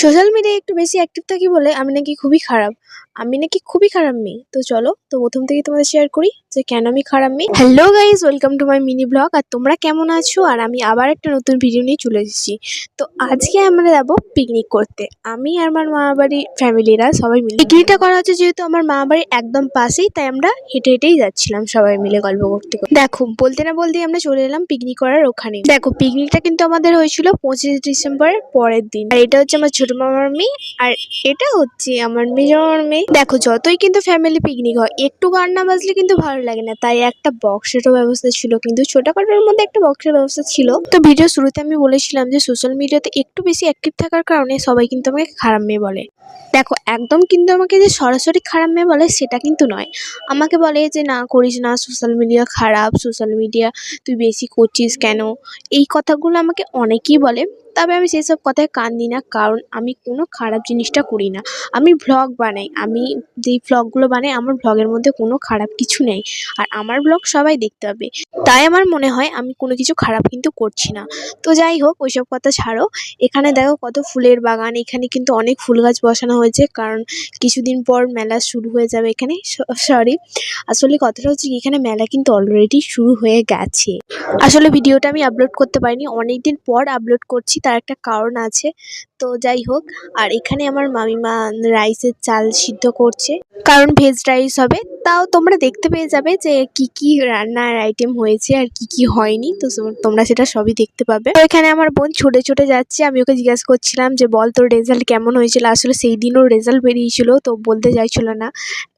Social মিডিয়ায় একটু বেশি অ্যাক্টিভ থাকি বলে আমি নাকি খুবই খারাপ মেয়ে। তো চলো প্রথম থেকেই তোমাদের শেয়ার করি যে কেন আমি খারাপ মেয়ে। Hello guys, welcome to my mini blog. আর তোমরা কেমন আছো? আর আমি আবার একটা নতুন ভিডিও নিয়ে চলে এসেছি। তো আজকে আমরা যাবো পিকনিক করতে, আমি আর আমার মামাবাড়ির ফ্যামিলিরা সবাই মিলে। পিকনিকটা করা হচ্ছে যেহেতু আমার মামাবাড়ির একদম পাশেই, তাই আমরা হেঁটে হেঁটেই যাচ্ছিলাম সবাই মিলে গল্প করতে করতে। দেখো বলতে না বলতেই আমরা চলে এলাম পিকনিক করার ওখানে। দেখো পিকনিকটা কিন্তু আমাদের হয়েছিল 25 ডিসেম্বরের পরের দিন। আর এটা হচ্ছে আমার ছোট মামার মেয়ে, আর এটা হচ্ছে আমার মেজ মামার মেয়ে। দেখো যতই কিন্তু ফ্যামিলি পিকনিক হয়, একটু গান না বাজলে কিন্তু ভালো লাগে না, তাই একটা বক্সেরও ব্যবস্থা ছিল, কিন্তু ছোটখাটোর মধ্যে একটা বক্সের ব্যবস্থা ছিল। তো ভিডিও শুরুতে আমি বলেছিলাম যে সোশ্যাল মিডিয়াতে একটু বেশি অ্যাক্টিভ থাকার কারণে সবাই কিন্তু আমাকে খারাপ মেয়ে বলে। দেখো একদম কিন্তু আমাকে যে সরাসরি খারাপ মেয়ে বলে সেটা কিন্তু নয়, আমাকে বলে যে না করিস না, সোশ্যাল মিডিয়া খারাপ, সোশ্যাল মিডিয়া তুই বেশি করছিস কেন, এই কথাগুলো আমাকে অনেকেই বলে। তবে আমি সেসব কথায় কান দিই না, কারণ আমি কোনো খারাপ জিনিসটা করি না। আমি ভ্লগ বানাই, আমি যেই ভ্লগগুলো বানাই আমার ভ্লগের মধ্যে কোনো খারাপ কিছু নেই, আর আমার ভ্লগ সবাই দেখতে পাবে। তাই আমার মনে হয় আমি কোনো কিছু খারাপ কিন্তু করছি না। তো যাই হোক, ওইসব কথা ছাড়ো। এখানে দেখো কত ফুলের বাগান, এখানে কিন্তু অনেক ফুল গাছ বসানো হয়েছে, কারণ কিছুদিন পর মেলা শুরু হয়ে যাবে এখানে। সরি, আসলে কথাটা হচ্ছে কি, এখানে মেলা কিন্তু অলরেডি শুরু হয়ে গেছে। আসলে ভিডিওটা আমি আপলোড করতে পারিনি, অনেকদিন পর আপলোড করছি, তার একটা কারণ আছে। তো যাই হোক, আর এখানে আমার মামিমা রাইসের চাল সিদ্ধ করছে, কারণ ভেজ রাইস হবে। তাও তোমরা দেখতে পেয়ে যাবে যে কি কি রান্নার আইটেম হয়েছে আর কি কি হয়নি, তো তোমরা সেটা সবই দেখতে পাবে। তো এখানে আমার বোন ছুটে ছুটে যাচ্ছে, আমি ওকে জিজ্ঞাসা করছিলাম যে বল তোর রেজাল্ট কেমন হয়েছিল। আসলে সেই দিন ওর রেজাল্ট বেরিয়েছিল, তো বলতে চাইছিল না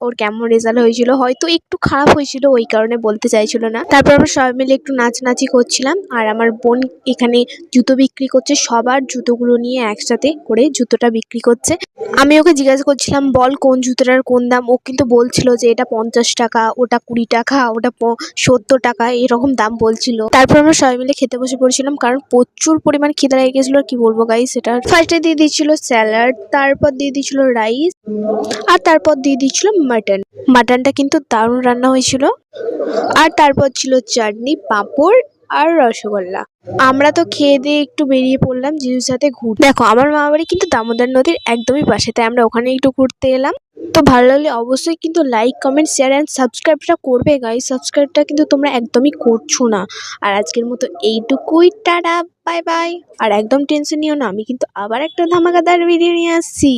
ওর কেমন রেজাল্ট হয়েছিল, হয়তো একটু খারাপ হয়েছিল ওই কারণে বলতে চাইছিল না। তারপর আমরা সবাই মিলে একটু নাচানাচি করছিলাম, আর আমার বোন এখানে জুতো বিক্রি করছে, সবার জুতোগুলো নিয়ে একসাথে করে জুতোটা বিক্রি করছে। আমি ওকে জিজ্ঞাসা করছিলাম বল কোন জুতোটার কোন দাম, ও কিন্তু বলছিল যে এটা 50 টাকা, ওটা 20 টাকা, ওটা 70 টাকা, এরকম দাম বলছিল। তারপর আমরা সবাই মিলে খেতে বসে পড়েছিলাম, কারণ প্রচুর পরিমাণ খিদে লেগে গেছিল। আর কি বলবো গাইস, সেটা ফার্স্টে দিয়ে দিচ্ছিল স্যালাড, তারপর দিয়ে দিচ্ছিল রাইস, আর তারপর দিয়ে দিচ্ছিল মাটন। মাটনটা কিন্তু দারুণ রান্না হয়েছিল। আর তারপর ছিল চাটনি, পাঁপড় আর রসগোল্লা। আমরা তো খেয়ে দিয়ে একটু বেরিয়ে পড়লাম জিজুর সাথে ঘুরতে। দেখো আমার মামা বাড়ি কিন্তু দামোদর নদীর একদমই পাশে, তাই আমরা ওখানে একটু ঘুরতে এলাম। তো ভালো লাগলে অবশ্যই কিন্তু লাইক, কমেন্ট, শেয়ার অ্যান্ড সাবস্ক্রাইবটা করবে গাইস। সাবস্ক্রাইবটা কিন্তু তোমরা একদমই করছো না। আর আজকের মতো এইটুকুই, টাটা, বাই বাই। আর একদম টেনশন নিও না, আমি কিন্তু আবার একটা ধামাকাদার ভিডিও নিয়ে আসছি।